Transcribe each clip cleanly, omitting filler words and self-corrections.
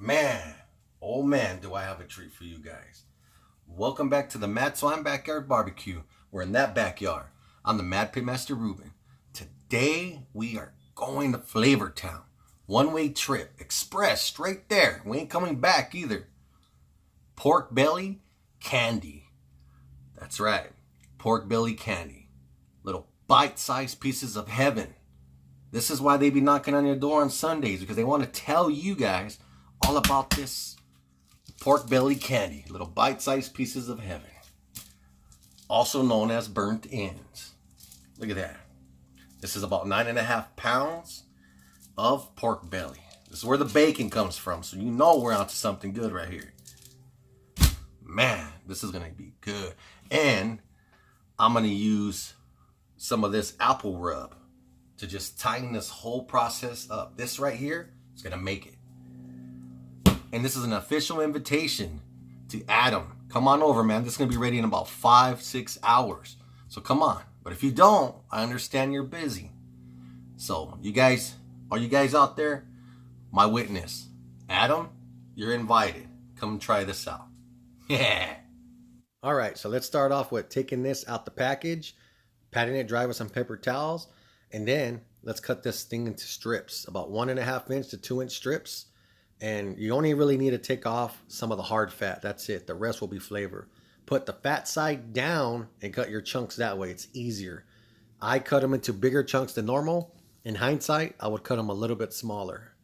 Man, oh man, do I have a treat for you guys. Welcome back to the Mad Swine Backyard Barbecue. We're in that backyard. I'm the Mad Pitmaster Ruben. Today, we are going to Flavor Town. One-way trip, express, straight there. We ain't coming back either. Pork belly candy. That's right, pork belly candy. Little bite-sized pieces of heaven. This is why they be knocking on your door on Sundays, because they want to tell you guys all about this pork belly candy. Little bite-sized pieces of heaven. Also known as burnt ends. Look at that. This is about 9.5 pounds of pork belly. This is where the bacon comes from, so you know we're onto something good right here. Man, this is going to be good. And I'm going to use some of this apple rub to just tighten this whole process up. This right here is going to make it. And this is an official invitation to Adam. Come on over, man. This is going to be ready in about 5-6 hours. So come on. But if you don't, I understand you're busy. So you guys, are you guys out there? My witness. Adam, you're invited. Come try this out. Yeah. All right, so let's start off with taking this out the package, patting it dry with some paper towels, and then let's cut this thing into strips, about 1.5 inch to 2 inch strips. And you only really need to take off some of the hard fat. That's it. The rest will be flavor. Put the fat side down and cut your chunks that way. It's easier. I cut them into bigger chunks than normal. In hindsight, I would cut them a little bit smaller.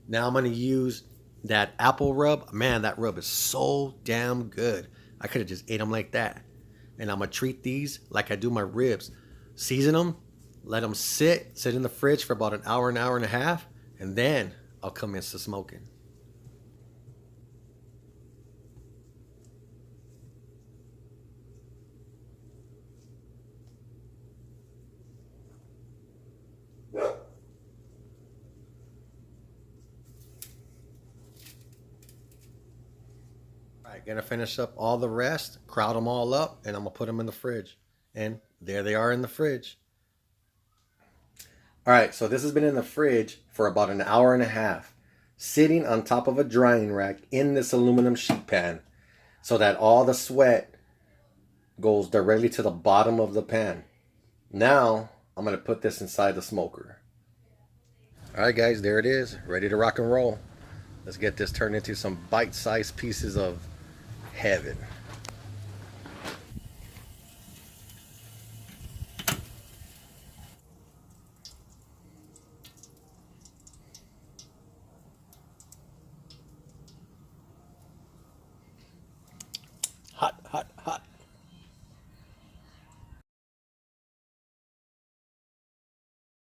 Now I'm going to use that apple rub. Man, that rub is so damn good. I could have just ate them like that. And I'm going to treat these like I do my ribs. Season them, let them sit in the fridge for about an hour and a half, and then I'll commence to smoking. Alright, gonna finish up all the rest, crowd them all up, and I'm gonna put them in the fridge. And there they are in the fridge. Alright, so this has been in the fridge for about an hour and a half, sitting on top of a drying rack in this aluminum sheet pan, so that all the sweat goes directly to the bottom of the pan. Now, I'm gonna put this inside the smoker. Alright guys, there it is, ready to rock and roll. Let's get this turned into some bite-sized pieces of heaven. Hot, hot, hot.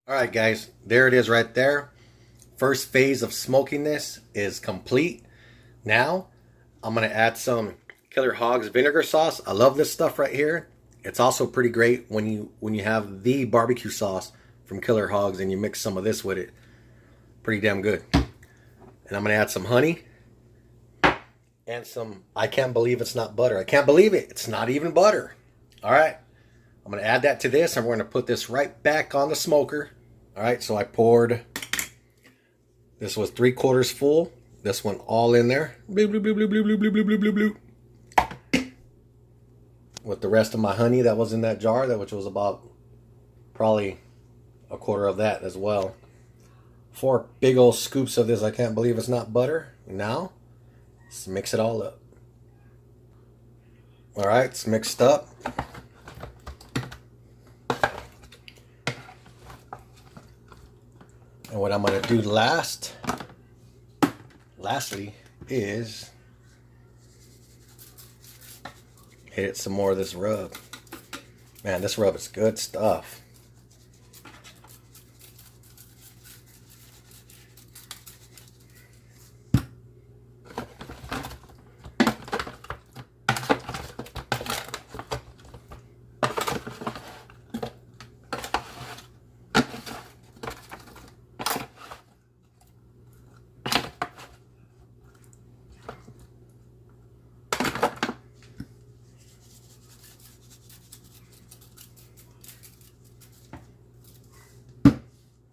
Alright guys, there it is right there. First phase of smoking this is complete. Now, I'm going to add some Killer Hogs vinegar sauce. I love this stuff right here. It's also pretty great when you have the barbecue sauce from Killer Hogs and you mix some of this with it. Pretty damn good. And I'm going to add some honey and some, I can't believe it's not butter. I can't believe it. It's not even butter. All right. I'm going to add that to this and we're going to put this right back on the smoker. All right. So I poured, this was 3/4 full. This one all in there. Bloop, bloop, bloop, bloop, bloop, bloop, bloop, bloop, bloop. With the rest of my honey that was in that jar, which was about probably 1/4 of that as well. 4 big old scoops of this. I can't believe it's not butter. Now, let's mix it all up. All right, it's mixed up. And what I'm going to do lastly is hit some more of this rub. Man, this rub is good stuff.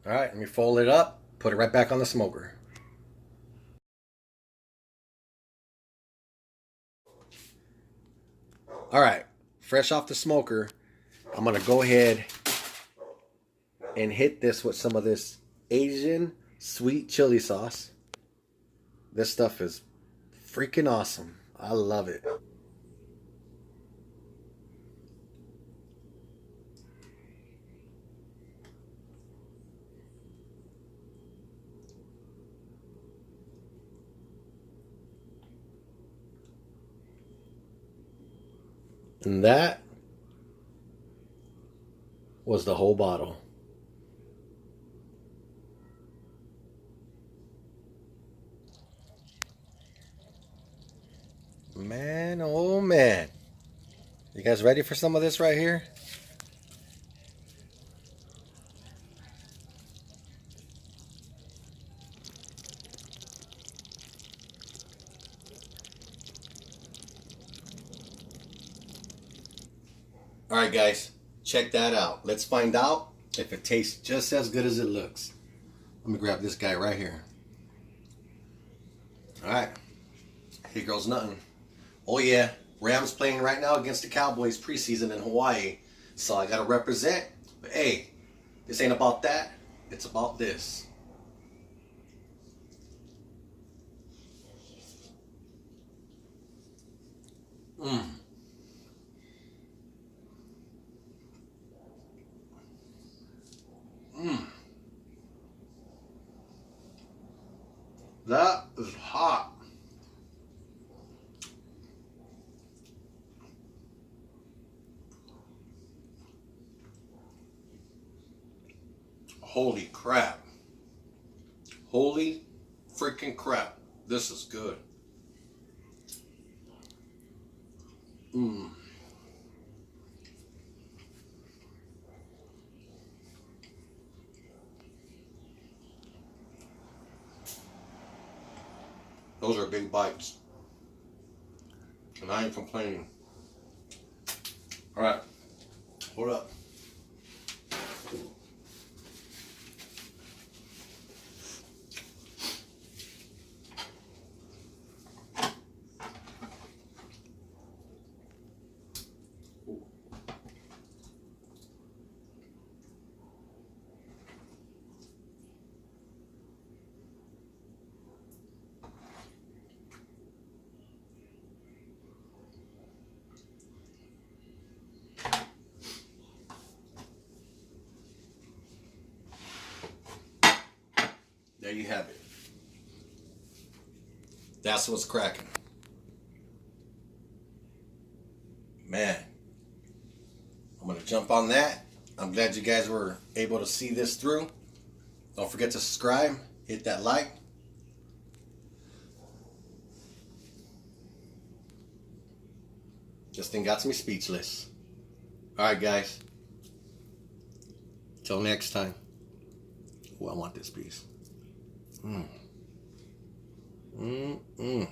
All right, let me fold it up, put it right back on the smoker. All right, fresh off the smoker, I'm gonna go ahead and hit this with some of this Asian sweet chili sauce. This stuff is freaking awesome. I love it. And that was the whole bottle. Man, oh man. You guys ready for some of this right here? All right, guys, check that out. Let's find out if it tastes just as good as it looks. Let me grab this guy right here. All right, here goes nothing. Oh yeah, Rams playing right now against the Cowboys preseason in Hawaii. So I gotta represent. But hey, this ain't about that. It's about this. Mmm. Mmm. That is hot. Holy crap. Holy freaking crap. This is good. Mmm. Those are big bites. And I ain't complaining. Alright. Hold up. There you have it. That's what's cracking. Man, I'm going to jump on that. I'm glad you guys were able to see this through. Don't forget to subscribe, hit that like. This thing got me speechless. Alright guys. Till next time. Oh, I want this piece. Mmm. Mmm. Mmm.